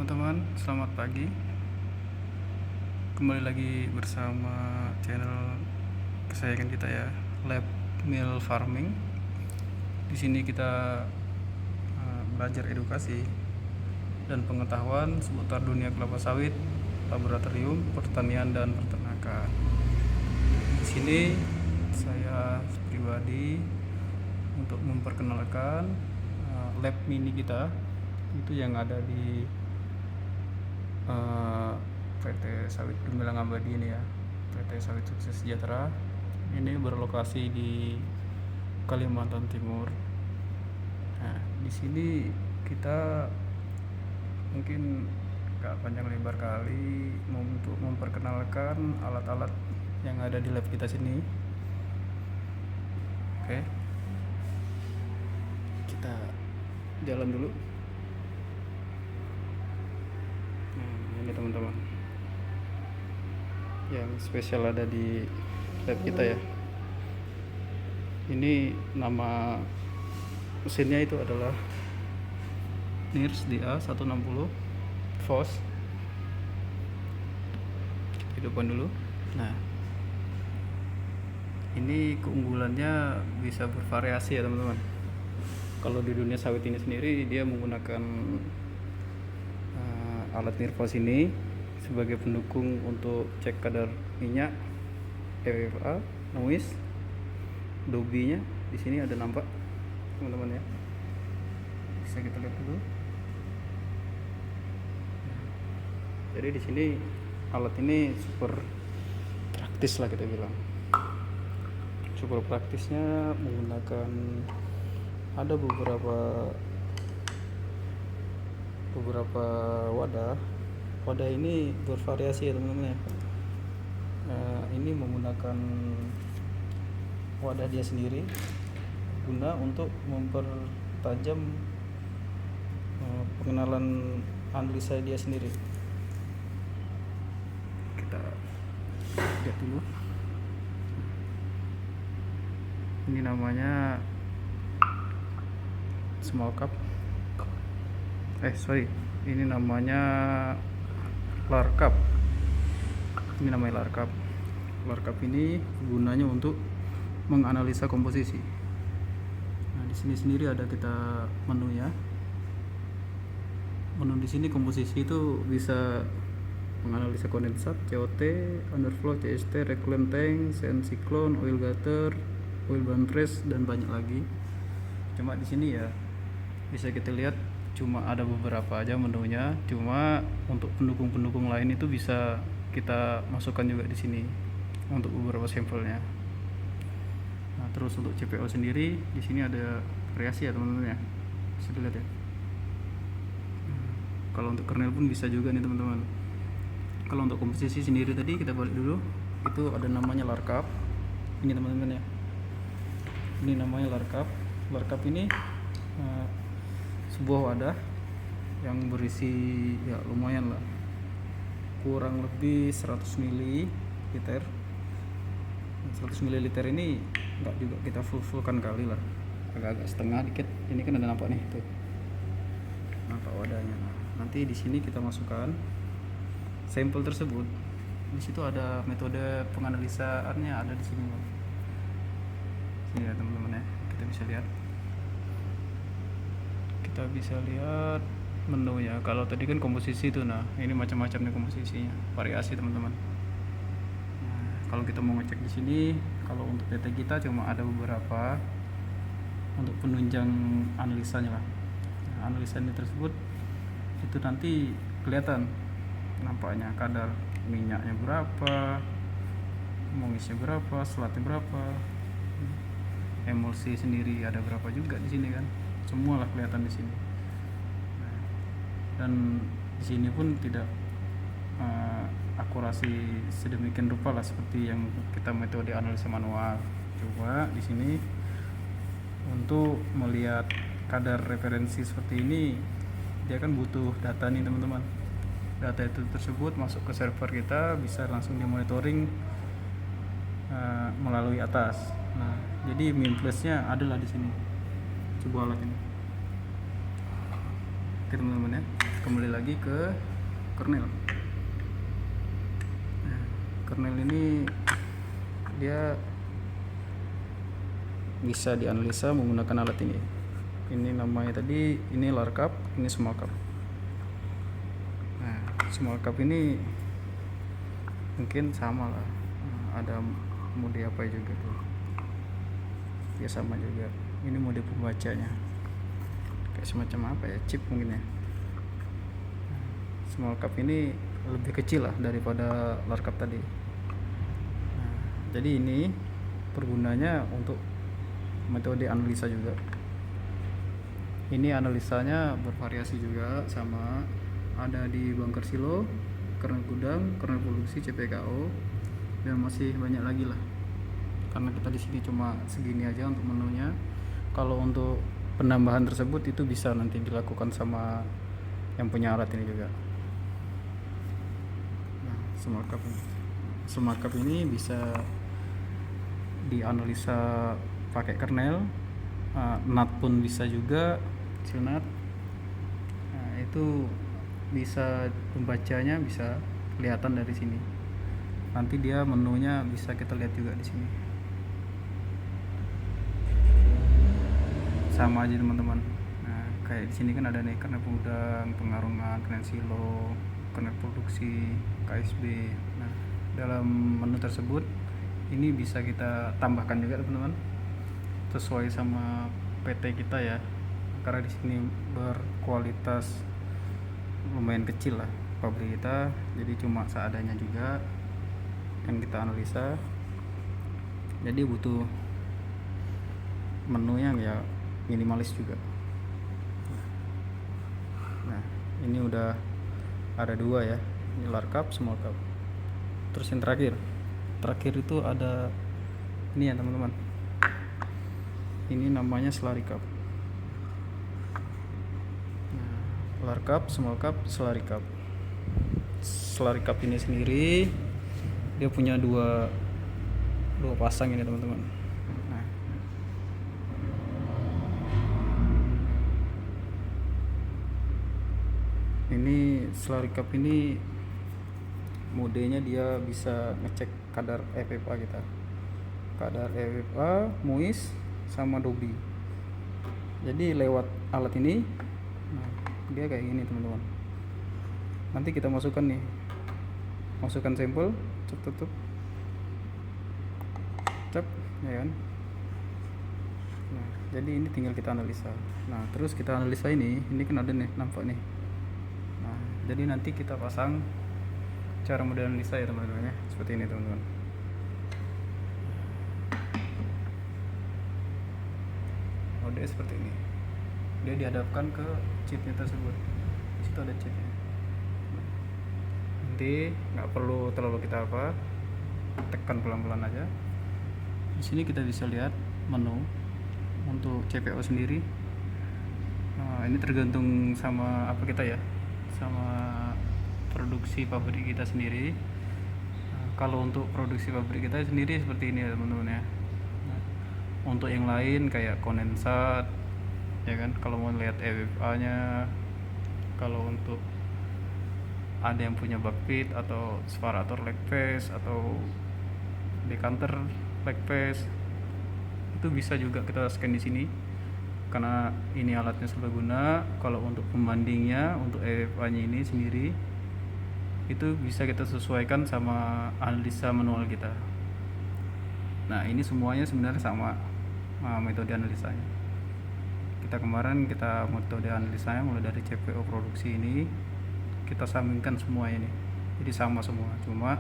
teman-teman, selamat pagi. Kembali lagi bersama channel kesayangan kita ya, Lab Mill Farming. Di sini kita belajar edukasi dan pengetahuan seputar dunia kelapa sawit, laboratorium, pertanian dan peternakan. Di sini saya pribadi untuk memperkenalkan lab mini kita itu yang ada di PT Sawit Gemilang Abadi ini ya, PT Sawit Sukses Sejahtera. Ini berlokasi di Kalimantan Timur. Nah, di sini kita mungkin gak panjang lebar kali untuk memperkenalkan alat-alat yang ada di lab kita sini. Oke, kita jalan dulu. Ini teman-teman yang spesial ada di lab kita ya. Ini nama mesinnya itu adalah NIRS DA160 FOS. Kita hidupkan dulu. Nah, ini keunggulannya bisa bervariasi ya teman-teman. Kalau di dunia sawit ini sendiri dia menggunakan alat NIRFOS ini sebagai pendukung untuk cek kadar minyak, EFA, noise, dobinya. Di sini ada nampak teman-teman ya, bisa kita lihat dulu. Jadi di sini alat ini super praktis lah kita bilang. Super praktisnya menggunakan ada beberapa wadah ini bervariasi ya teman-teman ya. Ini menggunakan wadah dia sendiri guna untuk mempertajam pengenalan analisa dia sendiri. Kita lihat dulu. Ini namanya small cup. Ini namanya larcup. Ini namanya larcup. Larcup ini gunanya untuk menganalisa komposisi. Nah, di sini sendiri ada kita menunya. Menu di sini komposisi itu bisa menganalisa kondensat, COT, underflow, CST, reclaim tank, sand cyclone, oil gutter, oil bundress dan banyak lagi. Cuma di sini ya bisa kita lihat cuma ada beberapa aja menunya. Cuma untuk pendukung-pendukung lain itu bisa kita masukkan juga di sini untuk beberapa sampelnya. Nah, terus untuk CPO sendiri di sini ada variasi ya teman-teman ya, bisa dilihat ya. Kalau untuk kernel pun bisa juga nih teman-teman. Kalau untuk komposisi sendiri tadi kita balik dulu, itu ada namanya larcup. Ini teman-teman ya, ini namanya larcup. Larcup ini sebuah wadah yang berisi ya lumayan lah, kurang lebih 100 ml. 100 ml ini enggak juga kita fullkan kali lah, agak-agak setengah dikit. Ini kan ada nampak nih tuh, nampak wadahnya. Nah, nanti di sini kita masukkan sampel tersebut. Di situ ada metode penganalisaannya ada di sini. Sini ya teman-teman ya, kita bisa lihat menunya. Kalau tadi kan komposisi itu, nah ini macam-macam nih komposisinya, variasi teman-teman. Nah, kalau kita mau ngecek di sini, kalau untuk PT kita cuma ada beberapa untuk penunjang analisanya lah. Nah, analisanya tersebut itu nanti kelihatan nampaknya kadar minyaknya berapa, mongisnya berapa, selatnya berapa, emulsi sendiri ada berapa juga di sini kan. Semua lah kelihatan di sini. Nah, dan di sini pun tidak akurasi sedemikian rupa lah seperti yang kita metode analisa manual. Coba di sini untuk melihat kadar referensi seperti ini, dia kan butuh data nih teman-teman. Data itu tersebut masuk ke server kita, bisa langsung dimonitoring melalui atas. Nah, jadi min plusnya adalah di sini sebuah alat ini. Oke teman-teman ya, kembali lagi ke kernel. Nah, kernel ini dia bisa dianalisa menggunakan alat ini. Ini namanya tadi, ini larcup, ini small cup. Nah, small cup ini mungkin sama lah, ada mode apa juga tuh ya, sama juga. Ini mode pembacanya kayak semacam apa ya, chip mungkin ya. Small cup ini lebih kecil lah daripada larcup tadi. Nah, jadi ini pergunanya untuk metode analisa juga. Ini analisanya bervariasi juga, sama ada di bunker silo, kernel gudang, kernel produksi, CPKO, dan masih banyak lagi lah. Karena kita di sini cuma segini aja untuk menunya. Kalau untuk penambahan tersebut itu bisa nanti dilakukan sama yang punya alat ini juga. Nah, smart cup ini bisa dianalisa pakai kernel, NAT pun bisa juga, CNAT. Nah, itu bisa pembacanya bisa kelihatan dari sini. Nanti dia menunya bisa kita lihat juga di sini. Sama aja teman-teman. Nah, kayak di sini kan ada nih kernel gudang, pengarungan, kernel silo, kernel produksi, KSB. Nah, dalam menu tersebut ini bisa kita tambahkan juga teman-teman, sesuai sama PT kita ya. Karena di sini berkualitas lumayan kecil lah pabrik kita, jadi cuma seadanya juga yang kita analisa. Jadi butuh menu yang ya minimalis juga. Nah, ini udah ada dua ya, ini larcup, small cup. Terus yang terakhir itu ada ini ya teman-teman, ini namanya slurry cup. Nah, larcup, small cup, slurry cup. Slurry cup ini sendiri dia punya dua pasang ini teman-teman. Nah, ini slurry cup ini modenya dia bisa ngecek kadar FFA kita, kadar FFA, muis, sama dobi. Jadi lewat alat ini, nah, dia kayak gini teman-teman. Nanti kita masukkan sampel, tutup, cep, ya kan. Nah, jadi ini tinggal kita analisa. Nah, terus kita analisa ini kan ada nih, nampak nih. Nah, jadi nanti kita pasang cara model analisa ya teman-teman ya, seperti ini teman-teman. Mode seperti ini, dia dihadapkan ke chipnya tersebut. Di situ ada chipnya. Nanti nggak perlu terlalu kita tekan pelan-pelan aja. Di sini kita bisa lihat menu untuk CPO sendiri. Nah, ini tergantung sama apa kita ya, sama produksi pabrik kita sendiri. Nah, kalau untuk produksi pabrik kita sendiri seperti ini ya teman-teman ya. Nah, untuk yang lain kayak kondensat ya kan, kalau mau lihat EFA nya, kalau untuk ada yang punya backplate atau separator leg face atau decanter leg face, itu bisa juga kita scan di sini karena ini alatnya serbaguna. Kalau untuk pembandingnya, untuk EFA nya ini sendiri itu bisa kita sesuaikan sama analisa manual kita. Nah, ini semuanya sebenarnya sama metode analisanya. Kemarin kita metode analisanya mulai dari CPO produksi ini kita sambungkan semua ini, jadi sama semua, cuma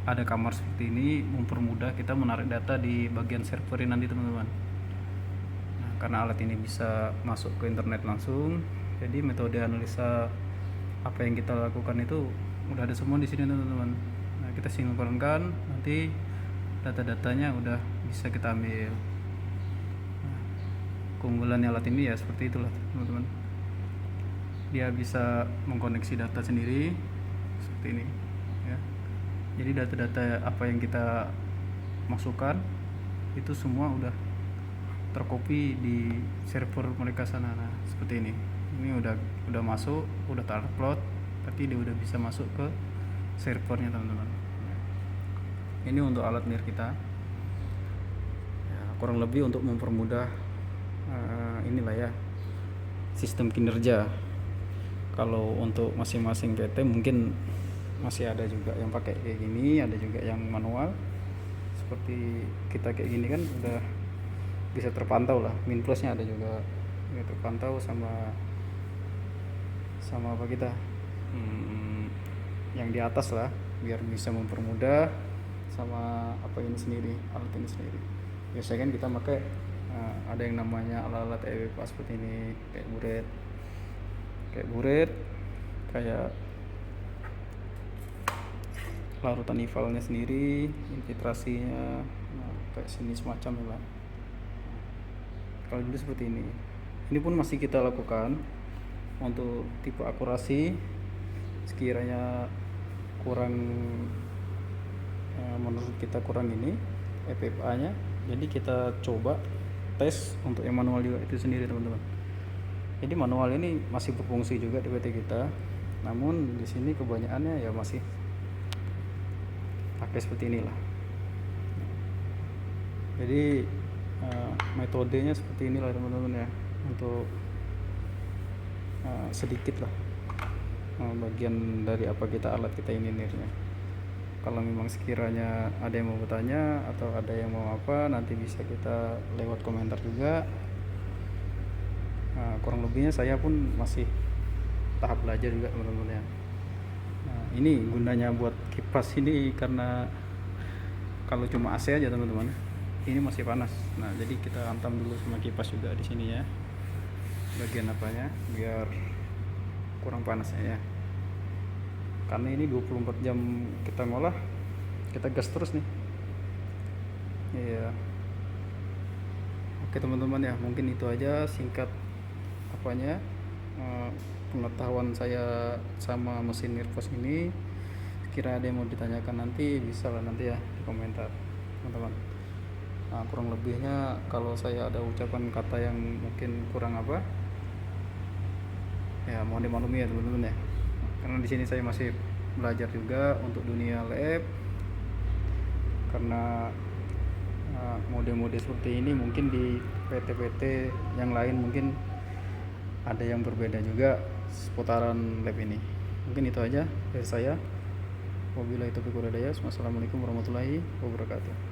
ada kamar seperti ini mempermudah kita menarik data di bagian server ini nanti teman-teman. Nah, karena alat ini bisa masuk ke internet langsung, jadi metode analisa apa yang kita lakukan itu udah ada semua di sini teman-teman. Nah, kita sinkronkan, nanti data-datanya udah bisa kita ambil. Nah, keunggulannya alat ini ya seperti itulah teman-teman, dia bisa mengkoneksi data sendiri seperti ini ya. Jadi data-data apa yang kita masukkan itu semua udah terkopi di server mereka sana. Nah, seperti ini Ini udah masuk, udah terupload, tapi dia udah bisa masuk ke servernya teman-teman. Ini untuk alat nir kita ya, kurang lebih untuk mempermudah inilah ya sistem kinerja. Kalau untuk masing-masing PT mungkin masih ada juga yang pakai kayak gini, ada juga yang manual. Seperti kita kayak gini kan udah bisa terpantau lah, min plusnya ada juga ya, terpantau sama apa kita yang di atas lah, biar bisa mempermudah sama apa ini sendiri, alat ini sendiri. Biasanya kan kita pakai ada yang namanya alat-alat EWPA seperti ini, kayak buret, kayak larutan nifalnya sendiri, infiltrasinya, kayak sini semacam ya Pak. Kalau dulu seperti ini pun masih kita lakukan untuk tipe akurasi. Sekiranya kurang menurut kita kurang ini FFA nya, jadi kita coba tes untuk yang manual juga itu sendiri teman-teman. Jadi manual ini masih berfungsi juga di PT kita, namun di sini kebanyakannya ya masih pakai seperti inilah. Jadi metodenya seperti inilah teman-teman ya, untuk sedikit lah bagian dari apa kita alat kita ini nirnya. Kalau memang sekiranya ada yang mau bertanya atau ada yang mau apa, nanti bisa kita lewat komentar juga. Kurang lebihnya saya pun masih tahap belajar juga teman-teman ya. Ini gunanya buat kipas ini karena kalau cuma AC aja teman-teman, ini masih panas. Nah jadi kita hantam dulu sama kipas juga di sini ya, bagian apanya biar kurang panasnya ya. Karena ini 24 jam kita ngolah, kita gas terus nih. Iya. Oke teman-teman ya, mungkin itu aja singkat apanya pengetahuan saya sama mesin Nirvos ini. Kira ada yang mau ditanyakan nanti bisa lah nanti ya di komentar teman-teman. Kurang lebihnya kalau saya ada ucapan kata yang mungkin kurang apa ya, mohon dimaklumi ya teman-teman ya, karena di sini saya masih belajar juga untuk dunia lab. Karena mode-mode seperti ini mungkin di PT-PT yang lain mungkin ada yang berbeda juga seputaran lab ini. Mungkin itu aja dari saya. Wabillahi taufiq wal hidayah. Wassalamualaikum warahmatullahi wabarakatuh.